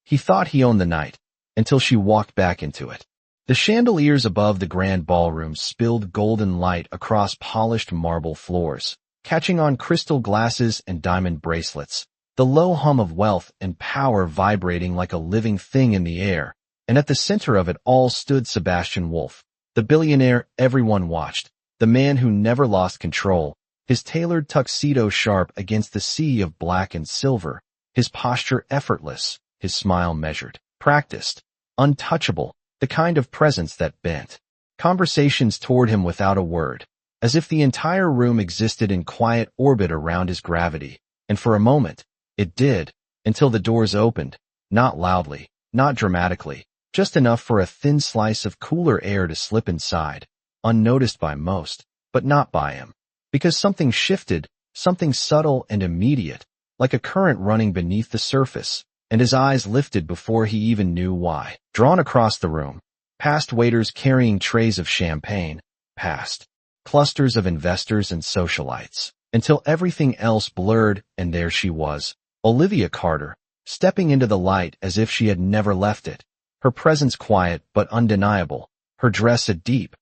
He thought he owned the night, until she walked back into it. The chandeliers above the grand ballroom spilled golden light across polished marble floors, catching on crystal glasses and diamond bracelets, the low hum of wealth and power vibrating like a living thing in the air. And at the center of it all stood Sebastian Wolf, the billionaire everyone watched, the man who never lost control, his tailored tuxedo sharp against the sea of black and silver, his posture effortless, his smile measured, practiced, untouchable, the kind of presence that bent conversations toward him without a word, as if the entire room existed in quiet orbit around his gravity. And for a moment, it did, until the doors opened, not loudly, not dramatically, just enough for a thin slice of cooler air to slip inside, unnoticed by most, but not by him. Because something shifted, something subtle and immediate, like a current running beneath the surface, and his eyes lifted before he even knew why. Drawn across the room, past waiters carrying trays of champagne, past clusters of investors and socialites, until everything else blurred, and there she was, Olivia Carter, stepping into the light as if she had never left it, her presence quiet but undeniable, her dress a deep,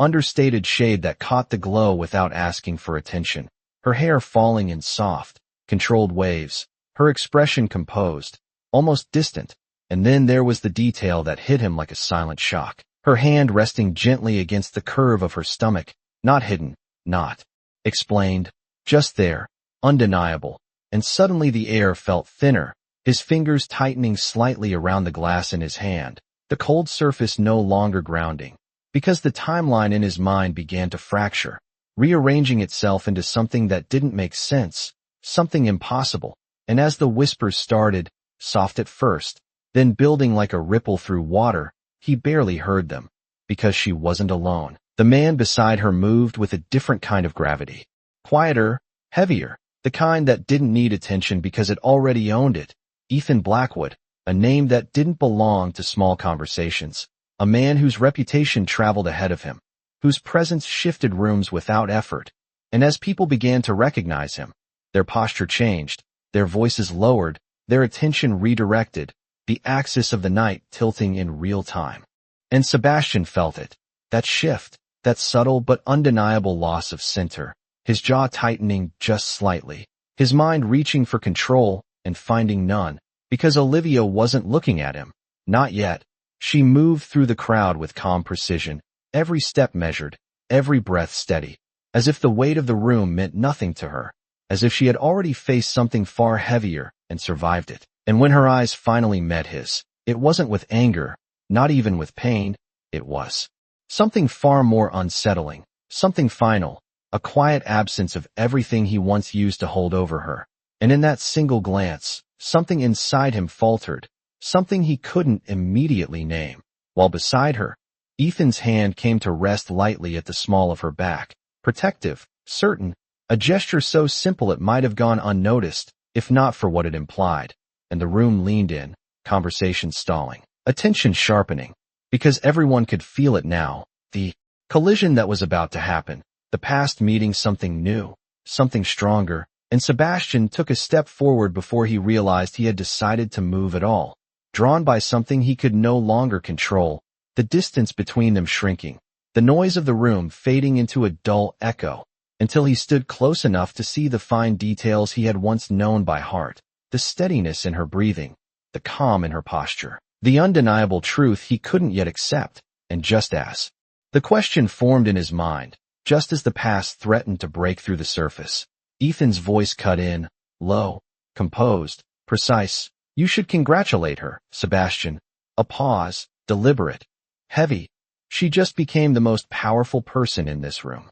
understated shade that caught the glow without asking for attention, her hair falling in soft, controlled waves, her expression composed, almost distant. And then there was the detail that hit him like a silent shock, her hand resting gently against the curve of her stomach, not hidden, not explained, just there, undeniable. And suddenly the air felt thinner, his fingers tightening slightly around the glass in his hand, the cold surface no longer grounding, because the timeline in his mind began to fracture, rearranging itself into something that didn't make sense, something impossible. And as the whispers started, soft at first, then building like a ripple through water, he barely heard them, because she wasn't alone. The man beside her moved with a different kind of gravity, quieter, heavier, the kind that didn't need attention because it already owned it. Ethan Blackwood, a name that didn't belong to small conversations, a man whose reputation traveled ahead of him, whose presence shifted rooms without effort. And as people began to recognize him, their posture changed, their voices lowered, their attention redirected, the axis of the night tilting in real time. And Sebastian felt it, that shift, that subtle but undeniable loss of center, his jaw tightening just slightly, his mind reaching for control and finding none, because Olivia wasn't looking at him. Not yet. She moved through the crowd with calm precision, every step measured, every breath steady, as if the weight of the room meant nothing to her, as if she had already faced something far heavier and survived it. And when her eyes finally met his, it wasn't with anger, not even with pain, it was something far more unsettling, something final, a quiet absence of everything he once used to hold over her. And in that single glance, something inside him faltered, something he couldn't immediately name. While beside her, Ethan's hand came to rest lightly at the small of her back, protective, certain, a gesture so simple it might have gone unnoticed, if not for what it implied. And the room leaned in, conversation stalling, attention sharpening, because everyone could feel it now, the collision that was about to happen, the past meeting something new, something stronger. And Sebastian took a step forward before he realized he had decided to move at all, drawn by something he could no longer control, the distance between them shrinking, the noise of the room fading into a dull echo, until he stood close enough to see the fine details he had once known by heart, the steadiness in her breathing, the calm in her posture, the undeniable truth he couldn't yet accept. And just as the question formed in his mind, just as the past threatened to break through the surface, Ethan's voice cut in, low, composed, precise. You should congratulate her, Sebastian. A pause, deliberate, heavy. She just became the most powerful person in this room.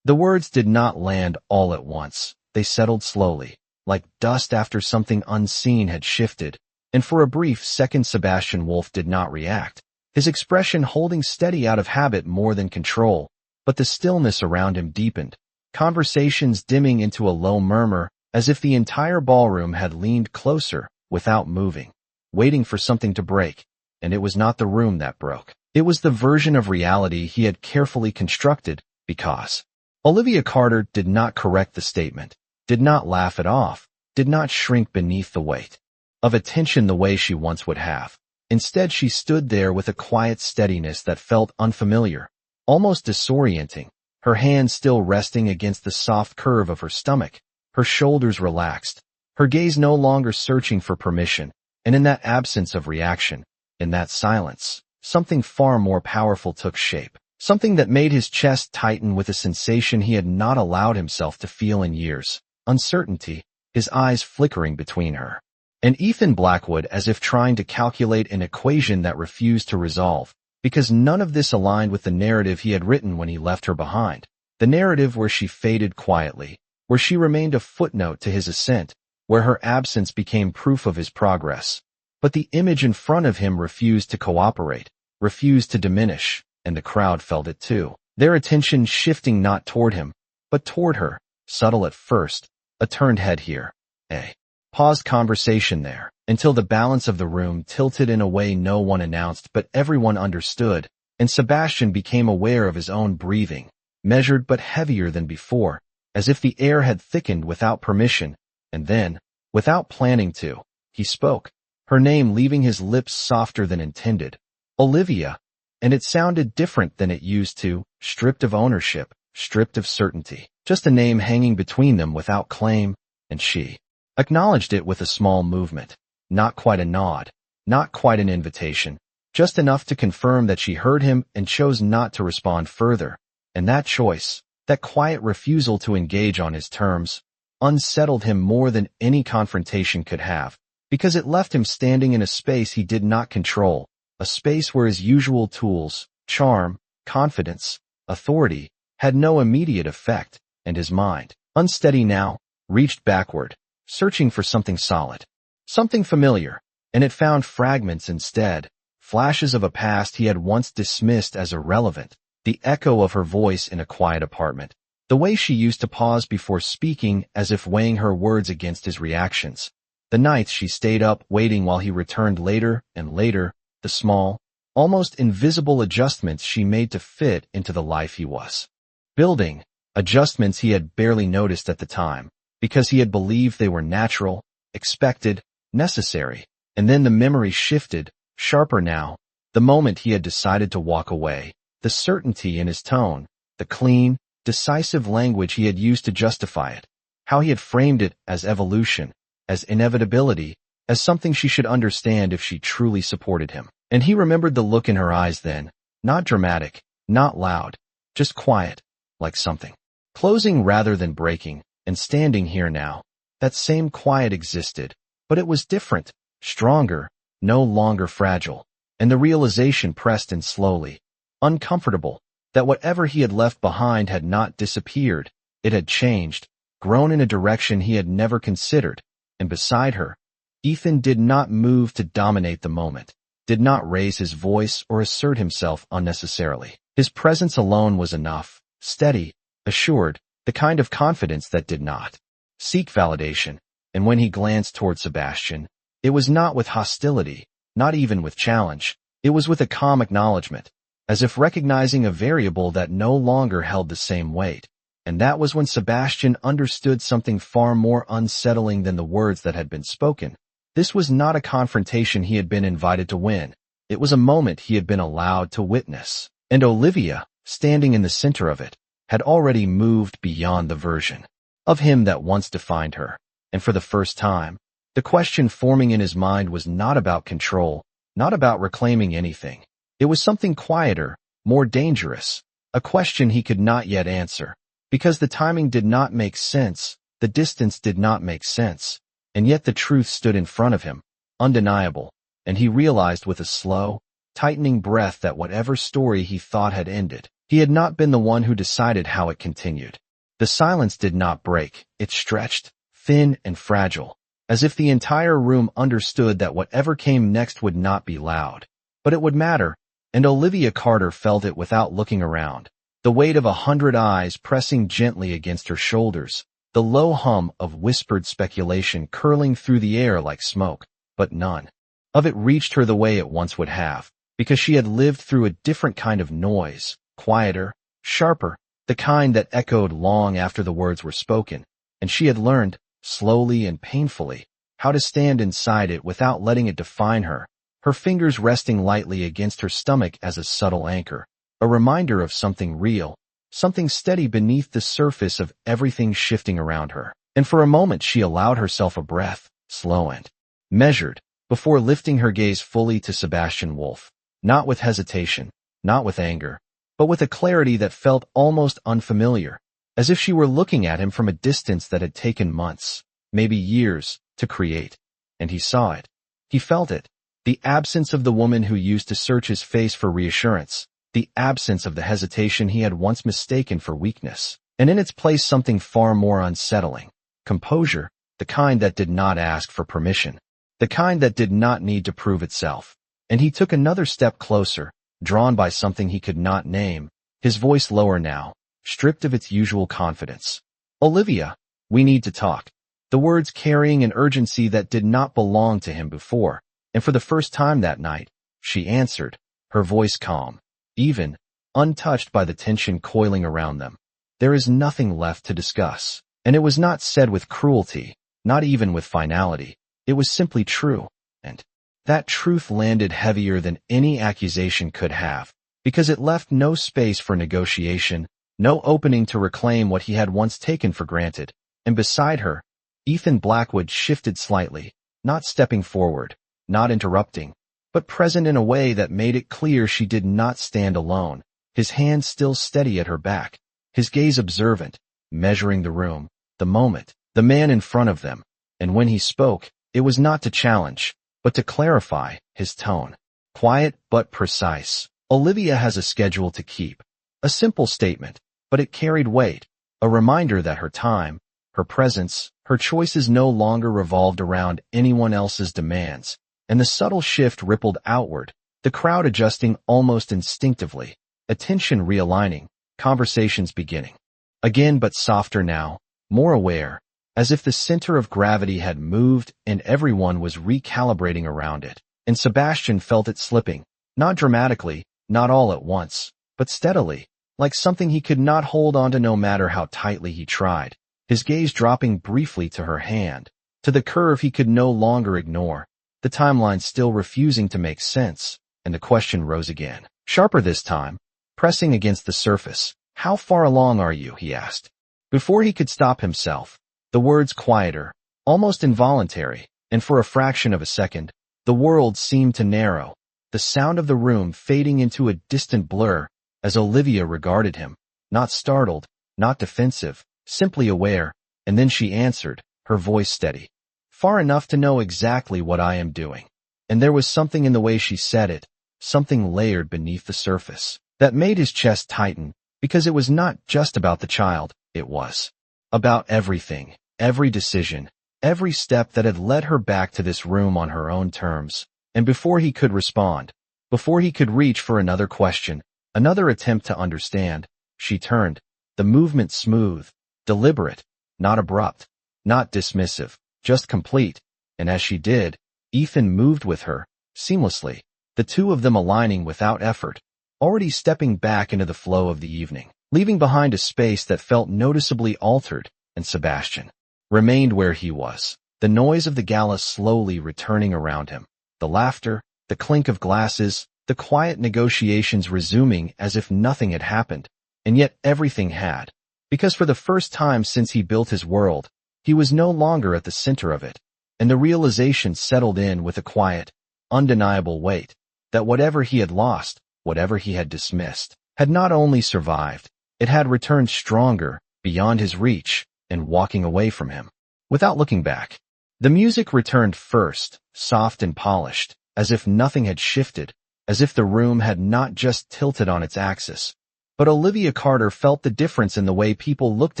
The words did not land all at once. They settled slowly, like dust after something unseen had shifted. And for a brief second Sebastian Wolf did not react, his expression holding steady out of habit more than control. But the stillness around him deepened, conversations dimming into a low murmur, as if the entire ballroom had leaned closer, without moving, waiting for something to break. And it was not the room that broke. It was the version of reality he had carefully constructed, because Olivia Carter did not correct the statement, did not laugh it off, did not shrink beneath the weight of attention the way she once would have. Instead, she stood there with a quiet steadiness that felt unfamiliar, almost disorienting, her hands still resting against the soft curve of her stomach, her shoulders relaxed, her gaze no longer searching for permission, and in that absence of reaction, in that silence, something far more powerful took shape, something that made his chest tighten with a sensation he had not allowed himself to feel in years, uncertainty, his eyes flickering between her and Ethan Blackwood as if trying to calculate an equation that refused to resolve, because none of this aligned with the narrative he had written when he left her behind, the narrative where she faded quietly, where she remained a footnote to his ascent, where her absence became proof of his progress. But the image in front of him refused to cooperate, refused to diminish, and the crowd felt it too, their attention shifting not toward him, but toward her, subtle at first, a turned head here, a paused conversation there, until the balance of the room tilted in a way no one announced but everyone understood, and Sebastian became aware of his own breathing, measured but heavier than before, as if the air had thickened without permission, and then, without planning to, he spoke, her name leaving his lips softer than intended, Olivia, and it sounded different than it used to, stripped of ownership, stripped of certainty, just a name hanging between them without claim, and she acknowledged it with a small movement, not quite a nod, not quite an invitation, just enough to confirm that she heard him and chose not to respond further, and that choice, that quiet refusal to engage on his terms, unsettled him more than any confrontation could have, because it left him standing in a space he did not control, a space where his usual tools, charm, confidence, authority, had no immediate effect, and his mind, unsteady now, reached backward, searching for something solid, something familiar, and it found fragments instead, flashes of a past he had once dismissed as irrelevant, the echo of her voice in a quiet apartment, the way she used to pause before speaking as if weighing her words against his reactions, the nights she stayed up waiting while he returned later and later, the small, almost invisible adjustments she made to fit into the life he was building, adjustments he had barely noticed at the time, because he had believed they were natural, expected, necessary, and then the memory shifted, sharper now, the moment he had decided to walk away, the certainty in his tone, the clean, decisive language he had used to justify it, how he had framed it as evolution, as inevitability, as something she should understand if she truly supported him. And he remembered the look in her eyes then, not dramatic, not loud, just quiet, like something closing rather than breaking. And standing here now, that same quiet existed, but it was different, stronger, no longer fragile, and the realization pressed in slowly, uncomfortable, that whatever he had left behind had not disappeared, it had changed, grown in a direction he had never considered, and beside her, Ethan did not move to dominate the moment, did not raise his voice or assert himself unnecessarily. His presence alone was enough, steady, assured, the kind of confidence that did not seek validation, and when he glanced toward Sebastian, it was not with hostility, not even with challenge, it was with a calm acknowledgement, as if recognizing a variable that no longer held the same weight, and that was when Sebastian understood something far more unsettling than the words that had been spoken. This was not a confrontation he had been invited to win, it was a moment he had been allowed to witness, and Olivia, standing in the center of it, had already moved beyond the version of him that once defined her, and for the first time, the question forming in his mind was not about control, not about reclaiming anything. It was something quieter, more dangerous, a question he could not yet answer, because the timing did not make sense, the distance did not make sense, and yet the truth stood in front of him, undeniable, and he realized with a slow, tightening breath that whatever story he thought had ended, he had not been the one who decided how it continued. The silence did not break, it stretched, thin and fragile, as if the entire room understood that whatever came next would not be loud, but it would matter, and Olivia Carter felt it without looking around, the weight of 100 eyes pressing gently against her shoulders, the low hum of whispered speculation curling through the air like smoke, but none of it reached her the way it once would have, because she had lived through a different kind of noise, quieter, sharper, the kind that echoed long after the words were spoken, and she had learned, slowly and painfully, how to stand inside it without letting it define her, her fingers resting lightly against her stomach as a subtle anchor, a reminder of something real, something steady beneath the surface of everything shifting around her. And for a moment she allowed herself a breath, slow and measured, before lifting her gaze fully to Sebastian Wolf, not with hesitation, not with anger, but with a clarity that felt almost unfamiliar, as if she were looking at him from a distance that had taken months, maybe years, to create. And he saw it. He felt it. The absence of the woman who used to search his face for reassurance, the absence of the hesitation he had once mistaken for weakness, and in its place something far more unsettling. Composure, the kind that did not ask for permission, the kind that did not need to prove itself. And he took another step closer, drawn by something he could not name, his voice lower now, stripped of its usual confidence. "Olivia, we need to talk." The words carrying an urgency that did not belong to him before, and for the first time that night, she answered, her voice calm, even, untouched by the tension coiling around them. "There is nothing left to discuss." And it was not said with cruelty, not even with finality. It was simply true, and that truth landed heavier than any accusation could have, because it left no space for negotiation, no opening to reclaim what he had once taken for granted. And beside her, Ethan Blackwood shifted slightly, not stepping forward, not interrupting, but present in a way that made it clear she did not stand alone, his hand still steady at her back, his gaze observant, measuring the room, the moment, the man in front of them. And when he spoke, it was not to challenge, but to clarify, his tone. Quiet but precise. "Olivia has a schedule to keep." A simple statement, but it carried weight, a reminder that her time, her presence, her choices no longer revolved around anyone else's demands. And the subtle shift rippled outward, the crowd adjusting almost instinctively, attention realigning, conversations beginning. Again, but softer now, more aware, as if the center of gravity had moved and everyone was recalibrating around it. And Sebastian felt it slipping, not dramatically, not all at once, but steadily, like something he could not hold onto no matter how tightly he tried, his gaze dropping briefly to her hand, to the curve he could no longer ignore, the timeline still refusing to make sense. And the question rose again, sharper this time, pressing against the surface. "How far along are you?" he asked. Before he could stop himself, the words quieter, almost involuntary, and for a fraction of a second, the world seemed to narrow, the sound of the room fading into a distant blur, as Olivia regarded him, not startled, not defensive, simply aware. And then she answered, her voice steady. "Far enough to know exactly what I am doing." And there was something in the way she said it, something layered beneath the surface, that made his chest tighten, because it was not just about the child, it was about everything, every decision, every step that had led her back to this room on her own terms. And before he could respond, before he could reach for another question, another attempt to understand, she turned, the movement smooth, deliberate, not abrupt, not dismissive, just complete. And as she did, Ethan moved with her, seamlessly, the two of them aligning without effort, already stepping back into the flow of the evening, leaving behind a space that felt noticeably altered. And Sebastian remained where he was, the noise of the gala slowly returning around him, the laughter, the clink of glasses, the quiet negotiations resuming as if nothing had happened. And yet everything had, because for the first time since he built his world, he was no longer at the center of it. And the realization settled in with a quiet, undeniable weight, that whatever he had lost, whatever he had dismissed, had not only survived, it had returned stronger, beyond his reach, and walking away from him, without looking back. The music returned first, soft and polished, as if nothing had shifted, as if the room had not just tilted on its axis. But Olivia Carter felt the difference in the way people looked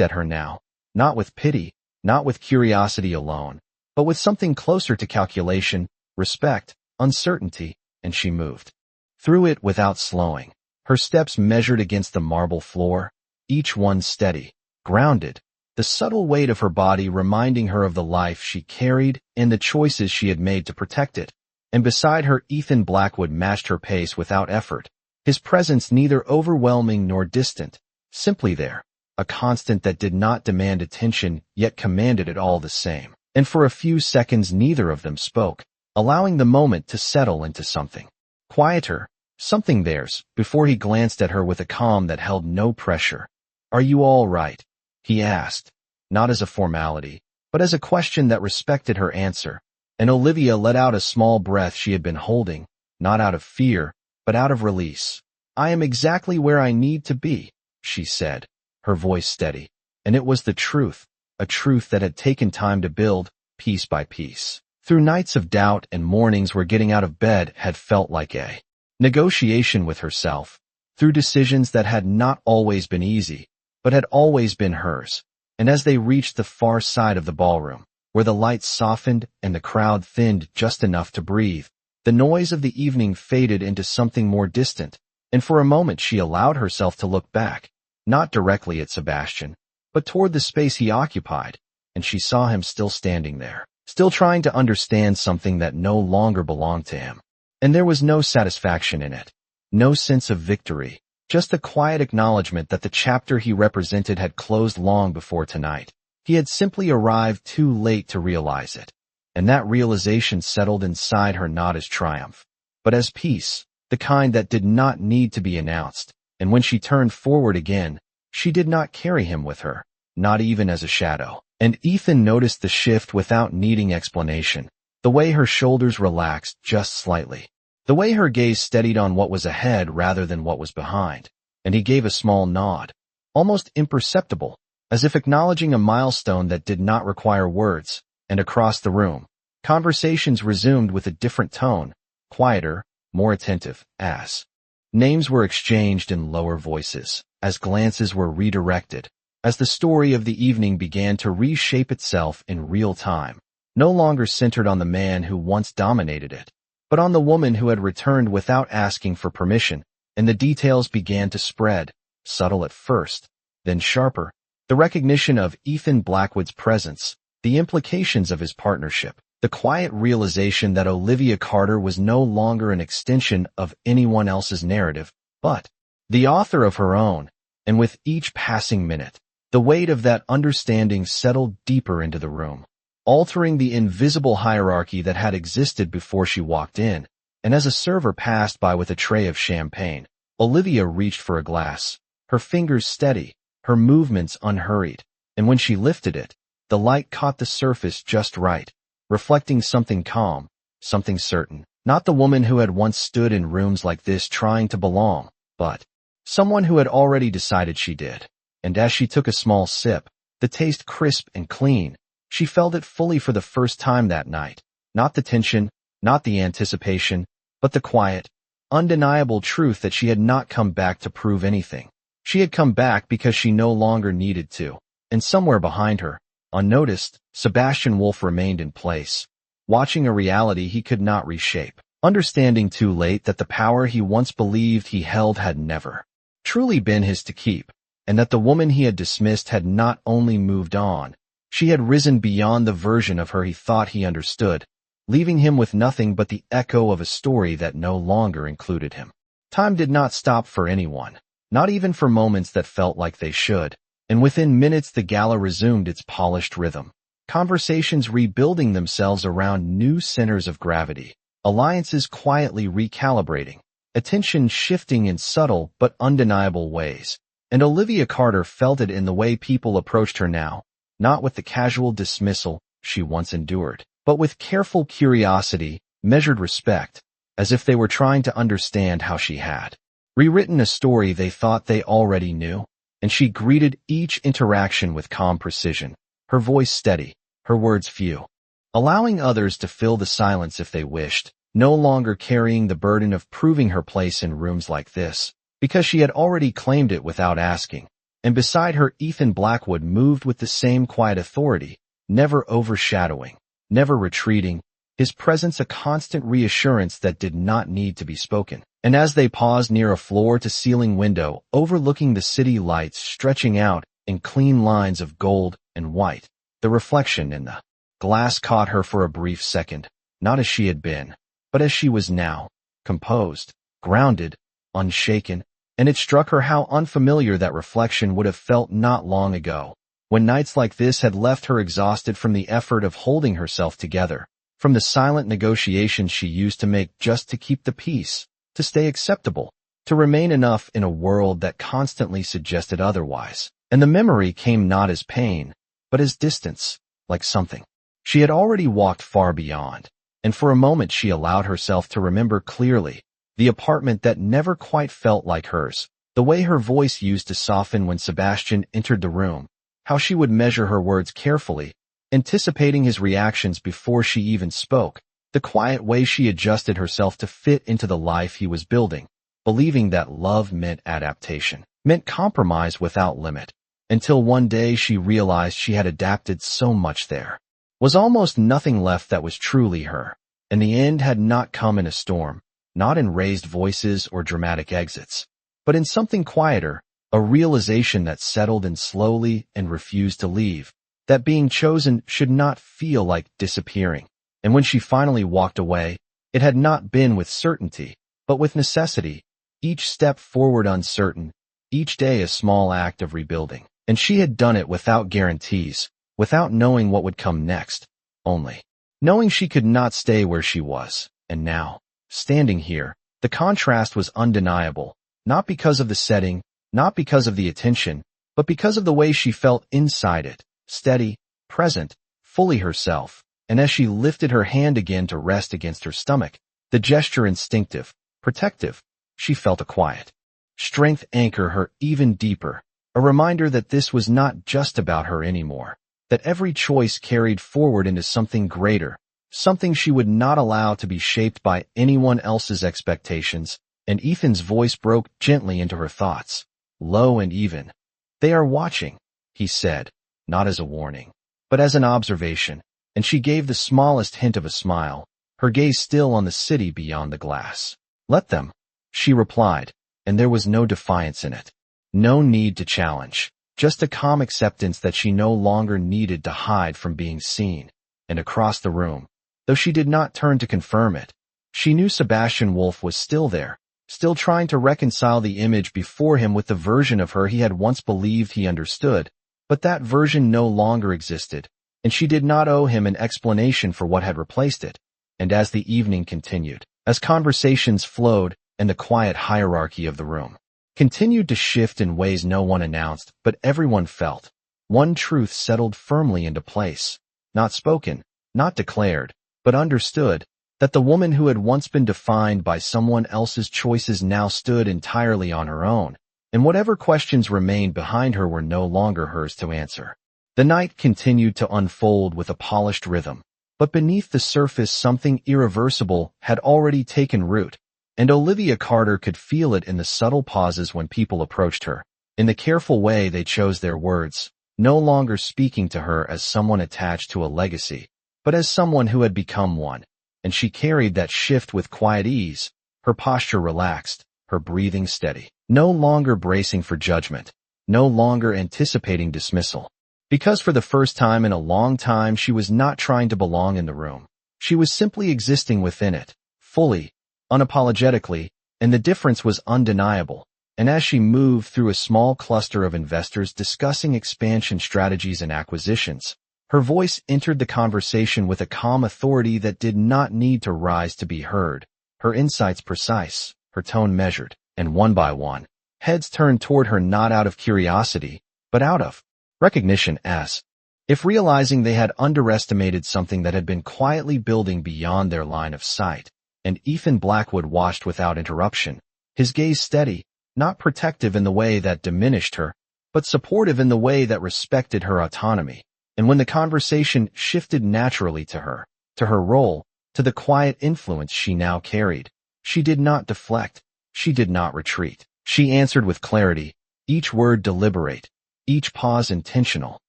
at her now, not with pity, not with curiosity alone, but with something closer to calculation, respect, uncertainty. And she moved through it without slowing, her steps measured against the marble floor, each one steady, grounded, the subtle weight of her body reminding her of the life she carried and the choices she had made to protect it. And beside her, Ethan Blackwood matched her pace without effort, his presence neither overwhelming nor distant, simply there, a constant that did not demand attention yet commanded it all the same. and for a few seconds neither of them spoke, allowing the moment to settle into something quieter, something theirs, before he glanced at her with a calm that held no pressure. "Are you all right?" he asked, not as a formality, but as a question that respected her answer, and Olivia let out a small breath she had been holding, not out of fear, but out of release. "I am exactly where I need to be," she said, her voice steady, and it was the truth, a truth that had taken time to build, piece by piece. Through nights of doubt and mornings where getting out of bed had felt like a negotiation with herself, through decisions that had not always been easy, but had always been hers. And as they reached the far side of the ballroom, where the lights softened and the crowd thinned just enough to breathe, the noise of the evening faded into something more distant, and for a moment she allowed herself to look back, not directly at Sebastian, but toward the space he occupied, and she saw him still standing there, still trying to understand something that no longer belonged to him. And there was no satisfaction in it, no sense of victory, just a quiet acknowledgement that the chapter he represented had closed long before tonight. He had simply arrived too late to realize it, and that realization settled inside her not as triumph, but as peace, the kind that did not need to be announced. And when she turned forward again, she did not carry him with her, not even as a shadow. And Ethan noticed the shift without needing explanation, the way her shoulders relaxed just slightly, the way her gaze steadied on what was ahead rather than what was behind, and he gave a small nod, almost imperceptible, as if acknowledging a milestone that did not require words. And across the room, conversations resumed with a different tone, quieter, more attentive, as names were exchanged in lower voices, as glances were redirected, as the story of the evening began to reshape itself in real time, no longer centered on the man who once dominated it, but on the woman who had returned without asking for permission, and the details began to spread, subtle at first, then sharper, the recognition of Ethan Blackwood's presence, the implications of his partnership, the quiet realization that Olivia Carter was no longer an extension of anyone else's narrative, but the author of her own, and with each passing minute, the weight of that understanding settled deeper into the room, altering the invisible hierarchy that had existed before she walked in, and as a server passed by with a tray of champagne, Olivia reached for a glass, her fingers steady, her movements unhurried, and when she lifted it, the light caught the surface just right, reflecting something calm, something certain, not the woman who had once stood in rooms like this trying to belong, but someone who had already decided she did. And as she took a small sip, the taste crisp and clean, she felt it fully for the first time that night. Not the tension, not the anticipation, but the quiet, undeniable truth that she had not come back to prove anything. She had come back because she no longer needed to. And somewhere behind her, unnoticed, Sebastian Wolf remained in place, watching a reality he could not reshape, understanding too late that the power he once believed he held had never truly been his to keep, and that the woman he had dismissed had not only moved on, she had risen beyond the version of her he thought he understood, leaving him with nothing but the echo of a story that no longer included him. Time did not stop for anyone, not even for moments that felt like they should, and within minutes the gala resumed its polished rhythm, conversations rebuilding themselves around new centers of gravity, alliances quietly recalibrating, attention shifting in subtle but undeniable ways. And Olivia Carter felt it in the way people approached her now, not with the casual dismissal she once endured, but with careful curiosity, measured respect, as if they were trying to understand how she had rewritten a story they thought they already knew. And she greeted each interaction with calm precision, her voice steady, her words few, allowing others to fill the silence if they wished, no longer carrying the burden of proving her place in rooms like this, because she had already claimed it without asking. And beside her Ethan Blackwood moved with the same quiet authority, never overshadowing, never retreating, his presence a constant reassurance that did not need to be spoken. And as they paused near a floor-to-ceiling window overlooking the city lights stretching out in clean lines of gold and white, the reflection in the glass caught her for a brief second, not as she had been, but as she was now, composed, grounded, unshaken, and it struck her how unfamiliar that reflection would have felt not long ago, when nights like this had left her exhausted from the effort of holding herself together, from the silent negotiations she used to make just to keep the peace, to stay acceptable, to remain enough in a world that constantly suggested otherwise. And the memory came not as pain, but as distance, like something she had already walked far beyond. And for a moment she allowed herself to remember clearly the apartment that never quite felt like hers, the way her voice used to soften when Sebastian entered the room, how she would measure her words carefully, anticipating his reactions before she even spoke, the quiet way she adjusted herself to fit into the life he was building, believing that love meant adaptation, meant compromise without limit, until one day she realized she had adapted so much there was almost nothing left that was truly her, and the end had not come in a storm, not in raised voices or dramatic exits, but in something quieter, a realization that settled in slowly and refused to leave, that being chosen should not feel like disappearing. And when she finally walked away, it had not been with certainty, but with necessity, each step forward uncertain, each day a small act of rebuilding. And she had done it without guarantees, without knowing what would come next, only knowing she could not stay where she was. And now, standing here, the contrast was undeniable, not because of the setting, not because of the attention, but because of the way she felt inside it, steady, present, fully herself. And as she lifted her hand again to rest against her stomach, the gesture instinctive, protective, she felt a quiet strength anchor her even deeper, a reminder that this was not just about her anymore, that every choice carried forward into something greater, something she would not allow to be shaped by anyone else's expectations. And Ethan's voice broke gently into her thoughts, low and even. "They are watching," he said, not as a warning, but as an observation, and she gave the smallest hint of a smile, her gaze still on the city beyond the glass. "Let them," she replied, and there was no defiance in it, no need to challenge, just a calm acceptance that she no longer needed to hide from being seen. And across the room, though she did not turn to confirm it, she knew Sebastian Wolf was still there, still trying to reconcile the image before him with the version of her he had once believed he understood. But that version no longer existed, and she did not owe him an explanation for what had replaced it. And as the evening continued, as conversations flowed, and the quiet hierarchy of the room continued to shift in ways no one announced, but everyone felt, one truth settled firmly into place, not spoken, not declared, but understood, that the woman who had once been defined by someone else's choices now stood entirely on her own, and whatever questions remained behind her were no longer hers to answer. The night continued to unfold with a polished rhythm, but beneath the surface something irreversible had already taken root, and Olivia Carter could feel it in the subtle pauses when people approached her, in the careful way they chose their words, no longer speaking to her as someone attached to a legacy, but as someone who had become one. And she carried that shift with quiet ease, her posture relaxed, her breathing steady, no longer bracing for judgment, no longer anticipating dismissal. Because for the first time in a long time she was not trying to belong in the room. She was simply existing within it, fully, unapologetically, and the difference was undeniable. And as she moved through a small cluster of investors discussing expansion strategies and acquisitions, her voice entered the conversation with a calm authority that did not need to rise to be heard, her insights precise, her tone measured, and one by one, heads turned toward her not out of curiosity, but out of recognition, as if realizing they had underestimated something that had been quietly building beyond their line of sight. And Ethan Blackwood watched without interruption, his gaze steady, not protective in the way that diminished her, but supportive in the way that respected her autonomy. And when the conversation shifted naturally to her role, to the quiet influence she now carried, she did not deflect, she did not retreat. She answered with clarity, each word deliberate, each pause intentional,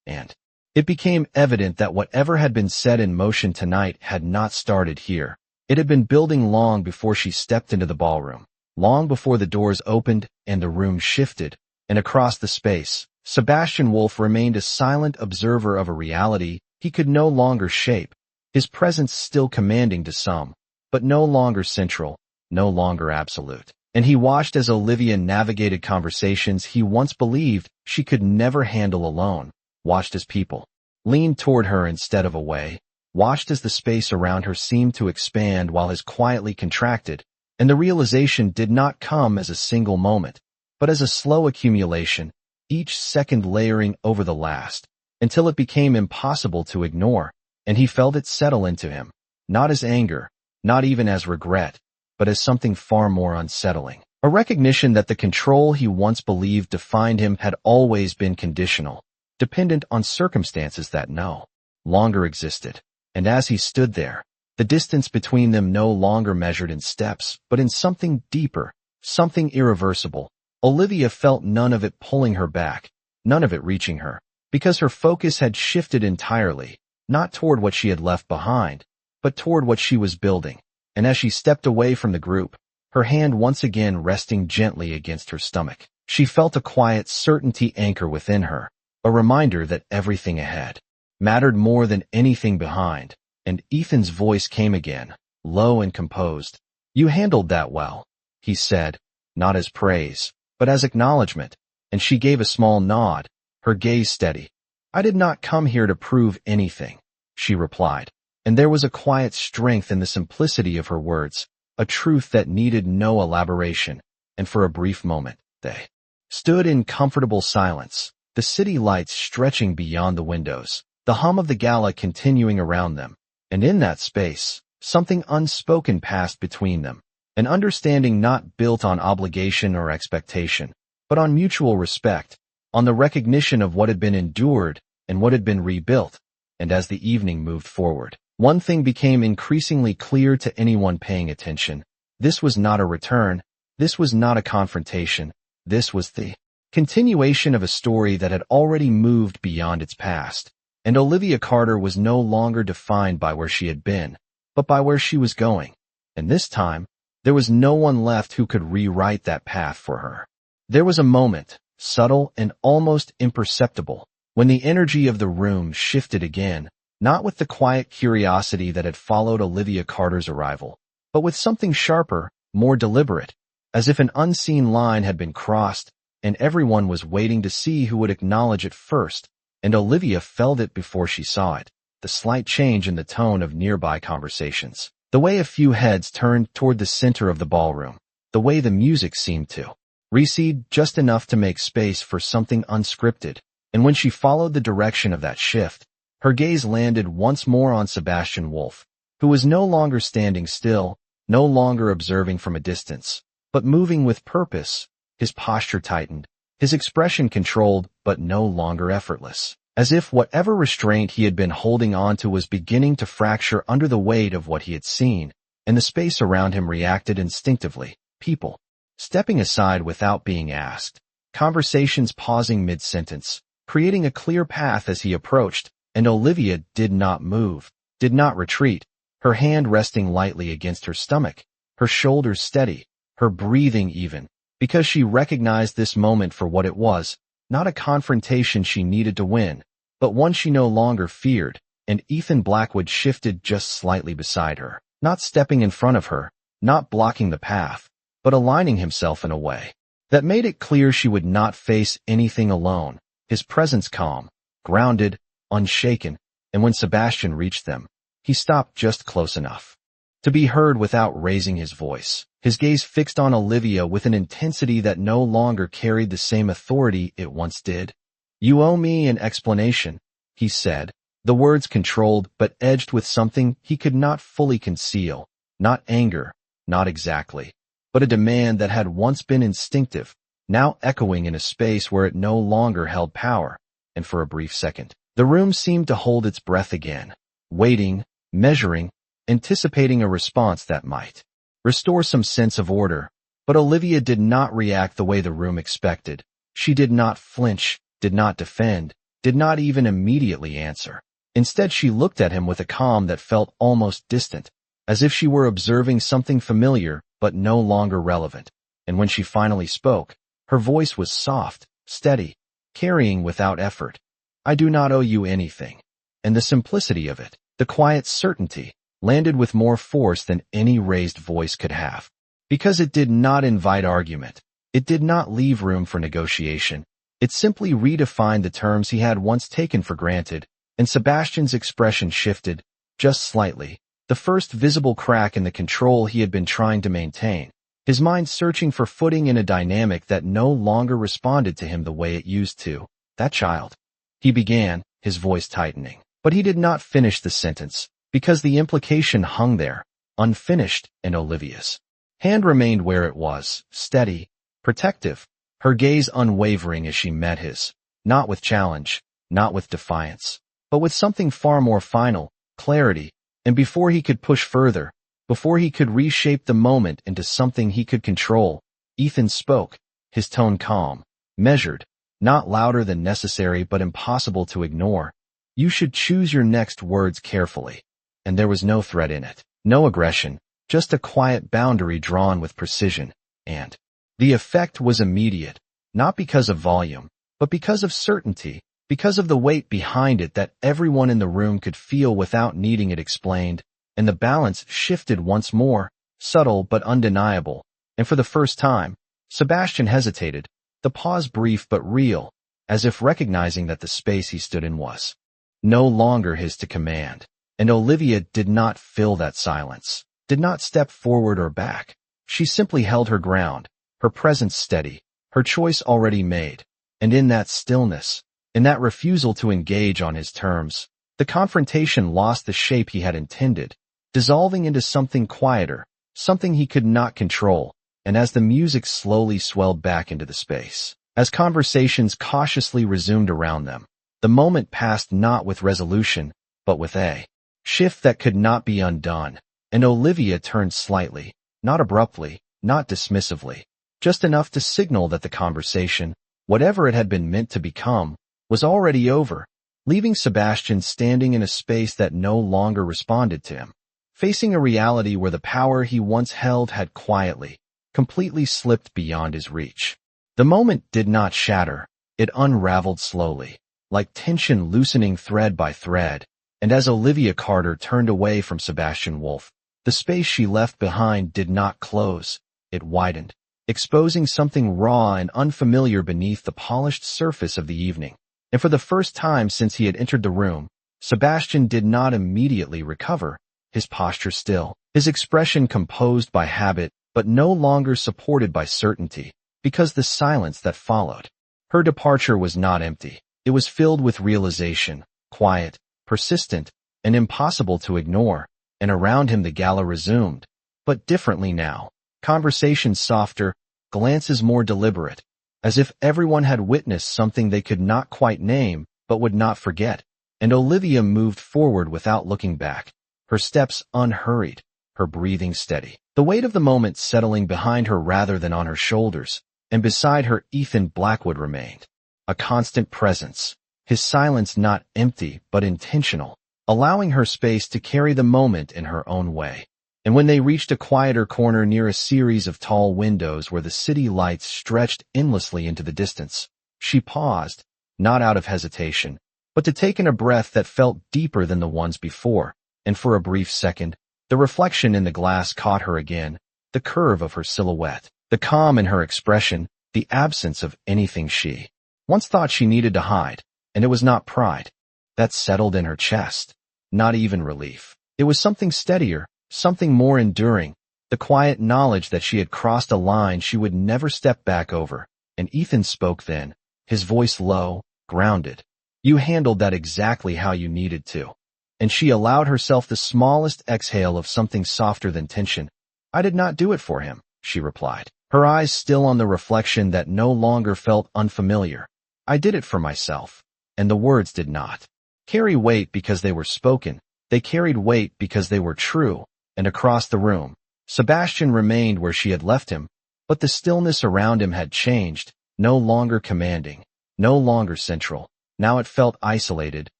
and it became evident that whatever had been set in motion tonight had not started here. It had been building long before she stepped into the ballroom, long before the doors opened and the room shifted, and across the space, Sebastian Wolf remained a silent observer of a reality he could no longer shape, his presence still commanding to some, but no longer central, no longer absolute. And he watched as Olivia navigated conversations he once believed she could never handle alone, watched as people leaned toward her instead of away, watched as the space around her seemed to expand while his quietly contracted, and the realization did not come as a single moment, but as a slow accumulation, each second layering over the last, until it became impossible to ignore, and he felt it settle into him, not as anger, not even as regret, but as something far more unsettling. A recognition that the control he once believed defined him had always been conditional, dependent on circumstances that no longer existed. And as he stood there, the distance between them no longer measured in steps, but in something deeper, something irreversible. Olivia felt none of it pulling her back, none of it reaching her, because her focus had shifted entirely, not toward what she had left behind, but toward what she was building. And as she stepped away from the group, her hand once again resting gently against her stomach, she felt a quiet certainty anchor within her, a reminder that everything ahead mattered more than anything behind. And Ethan's voice came again, low and composed. "You handled that well," he said, not as praise, but as acknowledgement, and she gave a small nod, her gaze steady. "I did not come here to prove anything," she replied, and there was a quiet strength in the simplicity of her words, a truth that needed no elaboration, and for a brief moment, they stood in comfortable silence, the city lights stretching beyond the windows, the hum of the gala continuing around them, and in that space, something unspoken passed between them, an understanding not built on obligation or expectation, but on mutual respect, on the recognition of what had been endured and what had been rebuilt. And as the evening moved forward, one thing became increasingly clear to anyone paying attention. This was not a return, this was not a confrontation, this was the continuation of a story that had already moved beyond its past. And Olivia Carter was no longer defined by where she had been, but by where she was going. And this time, there was no one left who could rewrite that path for her. There was a moment, subtle and almost imperceptible, when the energy of the room shifted again, not with the quiet curiosity that had followed Olivia Carter's arrival, but with something sharper, more deliberate, as if an unseen line had been crossed, and everyone was waiting to see who would acknowledge it first. And Olivia felt it before she saw it, the slight change in the tone of nearby conversations, the way a few heads turned toward the center of the ballroom, the way the music seemed to recede just enough to make space for something unscripted. And when she followed the direction of that shift, her gaze landed once more on Sebastian Wolf, who was no longer standing still, no longer observing from a distance, but moving with purpose. His posture tightened, his expression controlled but no longer effortless, as if whatever restraint he had been holding on to was beginning to fracture under the weight of what he had seen, and the space around him reacted instinctively. People stepping aside without being asked, conversations pausing mid-sentence, creating a clear path as he approached, and Olivia did not move, did not retreat, her hand resting lightly against her stomach, her shoulders steady, her breathing even, because she recognized this moment for what it was, not a confrontation she needed to win, but one she no longer feared. And Ethan Blackwood shifted just slightly beside her, not stepping in front of her, not blocking the path, but aligning himself in a way that made it clear she would not face anything alone, his presence calm, grounded, unshaken. And when Sebastian reached them, he stopped just close enough to be heard without raising his voice, his gaze fixed on Olivia with an intensity that no longer carried the same authority it once did. "You owe me an explanation," he said, the words controlled but edged with something he could not fully conceal, not anger, not exactly, but a demand that had once been instinctive, now echoing in a space where it no longer held power. And for a brief second, the room seemed to hold its breath again, waiting, measuring, anticipating a response that might restore some sense of order. But Olivia did not react the way the room expected. She did not flinch, did not defend, did not even immediately answer. Instead, she looked at him with a calm that felt almost distant, as if she were observing something familiar but no longer relevant. And when she finally spoke, her voice was soft, steady, carrying without effort. "I do not owe you anything." And the simplicity of it, the quiet certainty, landed with more force than any raised voice could have. Because it did not invite argument. It did not leave room for negotiation. It simply redefined the terms he had once taken for granted, and Sebastian's expression shifted, just slightly, the first visible crack in the control he had been trying to maintain, his mind searching for footing in a dynamic that no longer responded to him the way it used to. That child. He began, his voice tightening. But he did not finish the sentence, because the implication hung there, unfinished, and Olivia's hand remained where it was, steady, protective, her gaze unwavering as she met his, not with challenge, not with defiance, but with something far more final, clarity, and before he could push further, before he could reshape the moment into something he could control, Ethan spoke, his tone calm, measured, not louder than necessary but impossible to ignore. You should choose your next words carefully. And there was no threat in it, no aggression, just a quiet boundary drawn with precision, and the effect was immediate, not because of volume, but because of certainty, because of the weight behind it that everyone in the room could feel without needing it explained, and the balance shifted once more, subtle but undeniable, and for the first time, Sebastian hesitated, the pause brief but real, as if recognizing that the space he stood in was no longer his to command, and Olivia did not fill that silence, did not step forward or back. She simply held her ground, her presence steady, her choice already made, and in that stillness, in that refusal to engage on his terms, the confrontation lost the shape he had intended, dissolving into something quieter, something he could not control, and as the music slowly swelled back into the space, as conversations cautiously resumed around them, the moment passed not with resolution, but with a shift that could not be undone, and Olivia turned slightly, not abruptly, not dismissively, just enough to signal that the conversation, whatever it had been meant to become, was already over, leaving Sebastian standing in a space that no longer responded to him, facing a reality where the power he once held had quietly, completely slipped beyond his reach. The moment did not shatter, it unraveled slowly, like tension loosening thread by thread, and as Olivia Carter turned away from Sebastian Wolf, the space she left behind did not close, it widened, exposing something raw and unfamiliar beneath the polished surface of the evening. And for the first time since he had entered the room, Sebastian did not immediately recover, his posture still, his expression composed by habit, but no longer supported by certainty, because the silence that followed. Her departure was not empty. It was filled with realization, quiet, persistent, and impossible to ignore, and around him the gala resumed, but differently now, conversations softer, glances more deliberate, as if everyone had witnessed something they could not quite name, but would not forget, and Olivia moved forward without looking back, her steps unhurried, her breathing steady, the weight of the moment settling behind her rather than on her shoulders, and beside her Ethan Blackwood remained, a constant presence, his silence not empty but intentional, allowing her space to carry the moment in her own way. And when they reached a quieter corner near a series of tall windows where the city lights stretched endlessly into the distance, she paused, not out of hesitation, but to take in a breath that felt deeper than the ones before, and for a brief second, the reflection in the glass caught her again, the curve of her silhouette, the calm in her expression, the absence of anything she once thought she needed to hide, and it was not pride that settled in her chest, not even relief. It was something steadier, something more enduring, the quiet knowledge that she had crossed a line she would never step back over, and Ethan spoke then, his voice low, grounded. You handled that exactly how you needed to. And she allowed herself the smallest exhale of something softer than tension. I did not do it for him, she replied, her eyes still on the reflection that no longer felt unfamiliar. I did it for myself. And the words did not carry weight because they were spoken, they carried weight because they were true. And across the room, Sebastian remained where she had left him, but the stillness around him had changed, no longer commanding, no longer central. Now it felt isolated,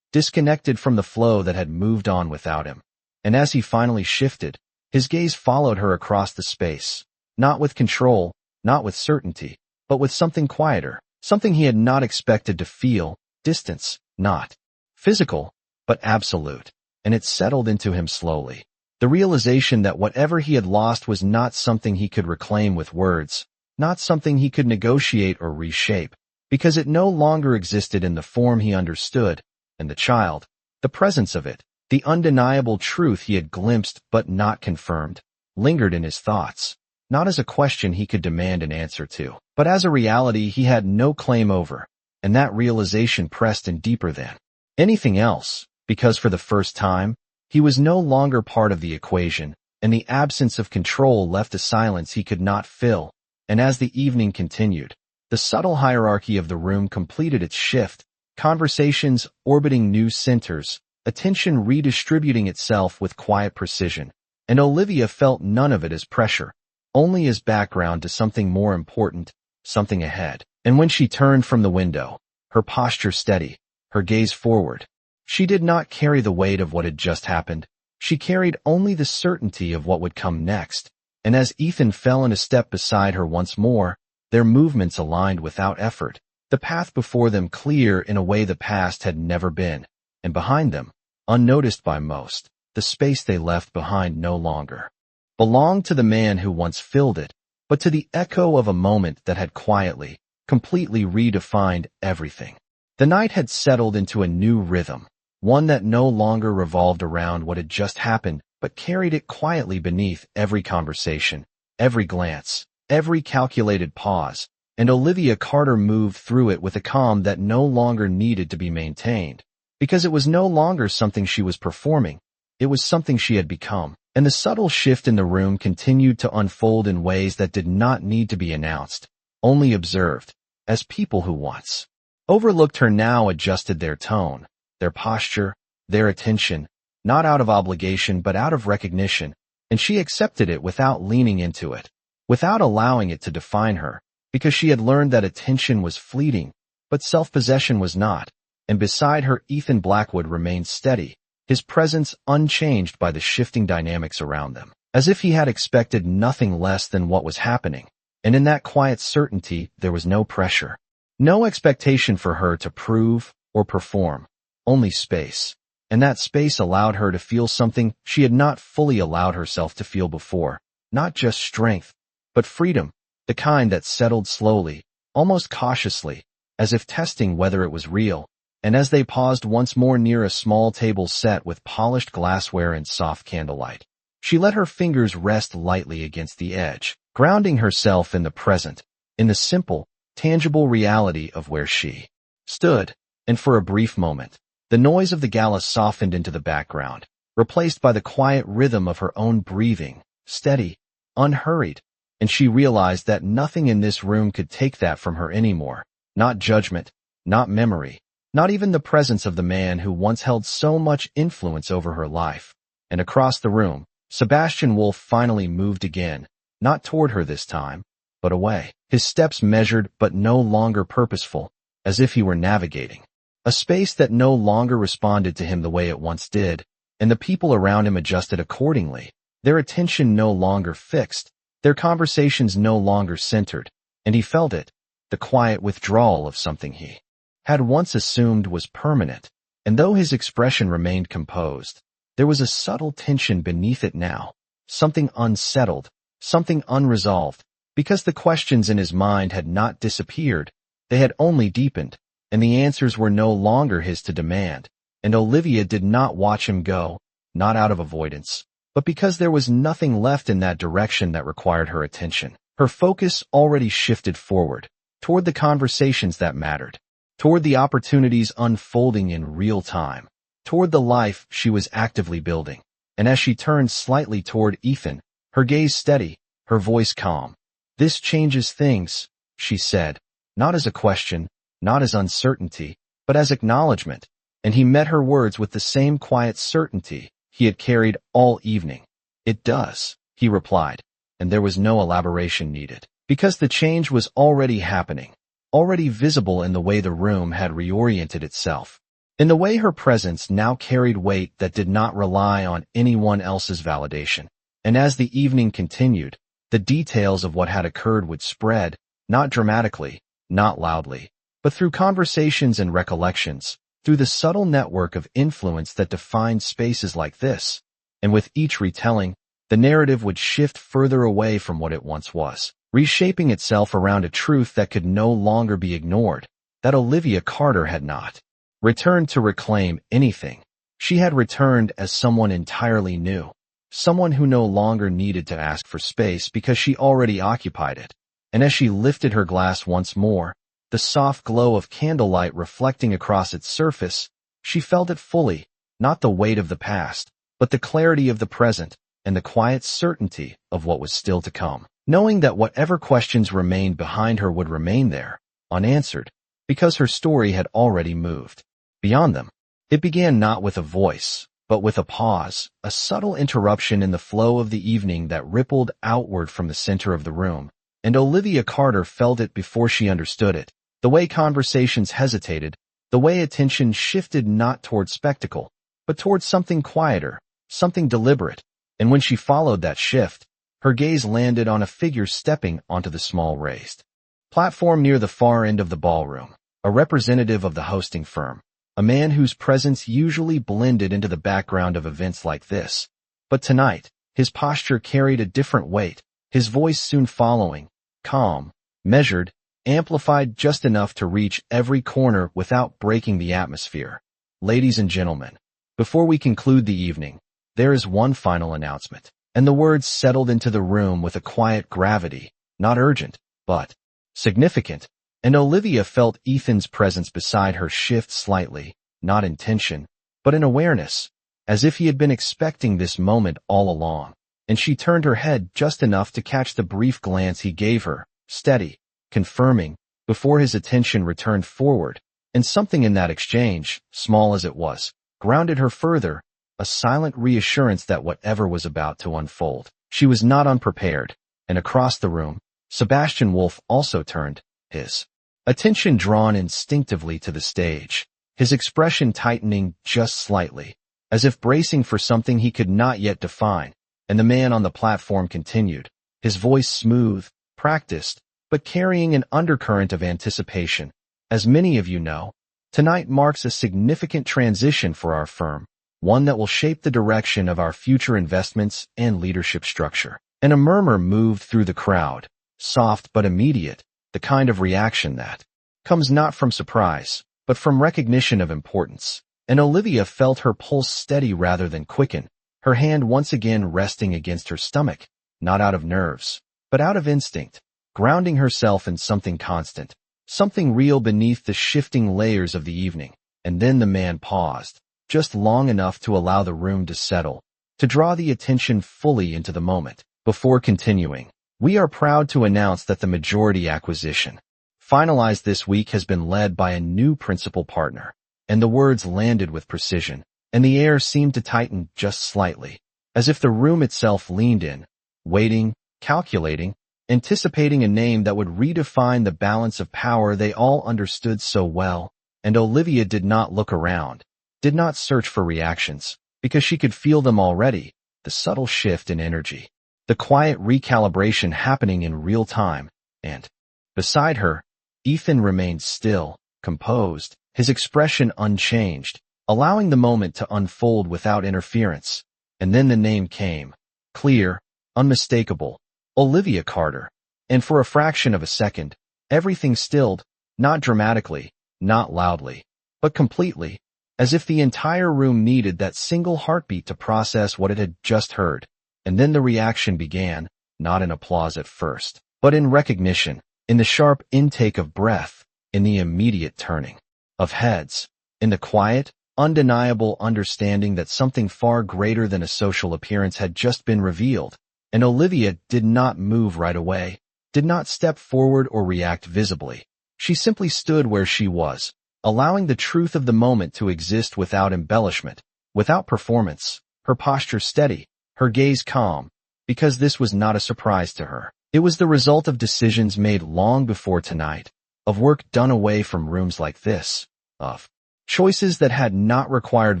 disconnected from the flow that had moved on without him. And as he finally shifted, his gaze followed her across the space, not with control, not with certainty, but with something quieter, something he had not expected to feel, distance, not physical, but absolute. And it settled into him slowly. The realization that whatever he had lost was not something he could reclaim with words, not something he could negotiate or reshape, because it no longer existed in the form he understood, and the child, the presence of it, the undeniable truth he had glimpsed but not confirmed, lingered in his thoughts, not as a question he could demand an answer to, but as a reality he had no claim over, and that realization pressed in deeper than anything else, because for the first time, he was no longer part of the equation, and the absence of control left a silence he could not fill. And as the evening continued, the subtle hierarchy of the room completed its shift, conversations orbiting new centers, attention redistributing itself with quiet precision, and Olivia felt none of it as pressure, only as background to something more important, something ahead. And when she turned from the window, her posture steady, her gaze forward, she did not carry the weight of what had just happened. She carried only the certainty of what would come next. And as Ethan fell in a step beside her once more, their movements aligned without effort, the path before them clear in a way the past had never been, and behind them, unnoticed by most, the space they left behind no longer belonged to the man who once filled it, but to the echo of a moment that had quietly, completely redefined everything. The night had settled into a new rhythm, one that no longer revolved around what had just happened, but carried it quietly beneath every conversation, every glance, every calculated pause, and Olivia Carter moved through it with a calm that no longer needed to be maintained, because it was no longer something she was performing, it was something she had become. And the subtle shift in the room continued to unfold in ways that did not need to be announced, only observed, as people who once overlooked her now adjusted their tone, their posture, their attention, not out of obligation but out of recognition, and she accepted it without leaning into it, without allowing it to define her, because she had learned that attention was fleeting, but self-possession was not, and beside her Ethan Blackwood remained steady, his presence unchanged by the shifting dynamics around them, as if he had expected nothing less than what was happening, and in that quiet certainty there was no pressure, no expectation for her to prove or perform, only space, and that space allowed her to feel something she had not fully allowed herself to feel before, not just strength, but freedom, the kind that settled slowly, almost cautiously, as if testing whether it was real. And as they paused once more near a small table set with polished glassware and soft candlelight, she let her fingers rest lightly against the edge, grounding herself in the present, in the simple, tangible reality of where she stood. And for a brief moment, the noise of the gala softened into the background, replaced by the quiet rhythm of her own breathing, steady, unhurried, and she realized that nothing in this room could take that from her anymore, not judgment, not memory, not even the presence of the man who once held so much influence over her life. And across the room, Sebastian Wolf finally moved again, not toward her this time, but away, his steps measured but no longer purposeful, as if he were navigating a space that no longer responded to him the way it once did, and the people around him adjusted accordingly, their attention no longer fixed, their conversations no longer centered, and he felt it, the quiet withdrawal of something he had once assumed was permanent, and though his expression remained composed, there was a subtle tension beneath it now, something unsettled, something unresolved, because the questions in his mind had not disappeared, they had only deepened, and the answers were no longer his to demand, and Olivia did not watch him go, not out of avoidance, but because there was nothing left in that direction that required her attention. Her focus already shifted forward, toward the conversations that mattered, toward the opportunities unfolding in real time, toward the life she was actively building. And as she turned slightly toward Ethan, her gaze steady, her voice calm, "This changes things," she said, not as a question, not as uncertainty, but as acknowledgement, and he met her words with the same quiet certainty he had carried all evening. "It does," he replied, and there was no elaboration needed, because the change was already happening, already visible in the way the room had reoriented itself, in the way her presence now carried weight that did not rely on anyone else's validation. And as the evening continued, the details of what had occurred would spread, not dramatically, not loudly, but through conversations and recollections, through the subtle network of influence that defined spaces like this. And with each retelling, the narrative would shift further away from what it once was, reshaping itself around a truth that could no longer be ignored, that Olivia Carter had not returned to reclaim anything. She had returned as someone entirely new, someone who no longer needed to ask for space because she already occupied it. And as she lifted her glass once more, the soft glow of candlelight reflecting across its surface, she felt it fully, not the weight of the past, but the clarity of the present and the quiet certainty of what was still to come. Knowing that whatever questions remained behind her would remain there, unanswered, because her story had already moved beyond them. It began not with a voice, but with a pause, a subtle interruption in the flow of the evening that rippled outward from the center of the room, and Olivia Carter felt it before she understood it. The way conversations hesitated, the way attention shifted not toward spectacle, but toward something quieter, something deliberate, and when she followed that shift, her gaze landed on a figure stepping onto the small raised platform near the far end of the ballroom, a representative of the hosting firm, a man whose presence usually blended into the background of events like this. But tonight, his posture carried a different weight, his voice soon following, calm, measured, amplified just enough to reach every corner without breaking the atmosphere. Ladies and gentlemen, before we conclude the evening, there is one final announcement. And the words settled into the room with a quiet gravity, not urgent, but significant, and Olivia felt Ethan's presence beside her shift slightly, not in tension, but in awareness, as if he had been expecting this moment all along, and she turned her head just enough to catch the brief glance he gave her, steady, confirming, before his attention returned forward, and something in that exchange, small as it was, grounded her further, a silent reassurance that whatever was about to unfold, she was not unprepared, and across the room, Sebastian Wolf also turned, his attention drawn instinctively to the stage, his expression tightening just slightly, as if bracing for something he could not yet define, and the man on the platform continued, his voice smooth, practiced, but carrying an undercurrent of anticipation. As many of you know, tonight marks a significant transition for our firm, one that will shape the direction of our future investments and leadership structure. And a murmur moved through the crowd, soft but immediate, the kind of reaction that comes not from surprise, but from recognition of importance. And Olivia felt her pulse steady rather than quicken, her hand once again resting against her stomach, not out of nerves, but out of instinct, grounding herself in something constant, something real beneath the shifting layers of the evening. And then the man paused, just long enough to allow the room to settle, to draw the attention fully into the moment. Before continuing, we are proud to announce that the majority acquisition, finalized this week, has been led by a new principal partner, and the words landed with precision, and the air seemed to tighten just slightly, as if the room itself leaned in, waiting, calculating, anticipating a name that would redefine the balance of power they all understood so well. And Olivia did not look around, did not search for reactions, because she could feel them already, the subtle shift in energy, the quiet recalibration happening in real time, and beside her, Ethan remained still, composed, his expression unchanged, allowing the moment to unfold without interference. And then the name came, clear, unmistakable, Olivia Carter, and for a fraction of a second, everything stilled, not dramatically, not loudly, but completely, as if the entire room needed that single heartbeat to process what it had just heard. And then the reaction began, not in applause at first, but in recognition, in the sharp intake of breath, in the immediate turning of heads, in the quiet, undeniable understanding that something far greater than a social appearance had just been revealed. And Olivia did not move right away, did not step forward or react visibly. She simply stood where she was, allowing the truth of the moment to exist without embellishment, without performance, her posture steady, her gaze calm, because this was not a surprise to her. It was the result of decisions made long before tonight, of work done away from rooms like this, of choices that had not required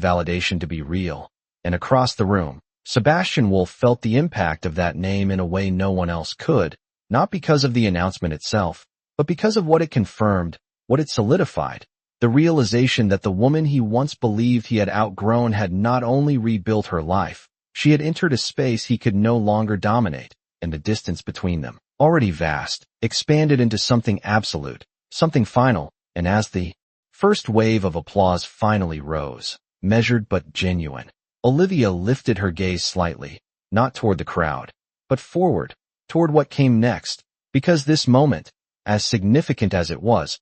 validation to be real. And across the room, Sebastian Wolf felt the impact of that name in a way no one else could, not because of the announcement itself, but because of what it confirmed, what it solidified. The realization that the woman he once believed he had outgrown had not only rebuilt her life, she had entered a space he could no longer dominate, and the distance between them, already vast, expanded into something absolute, something final, And as the first wave of applause finally rose, measured but genuine, Olivia lifted her gaze slightly, not toward the crowd, but forward, toward what came next, because this moment, as significant as it was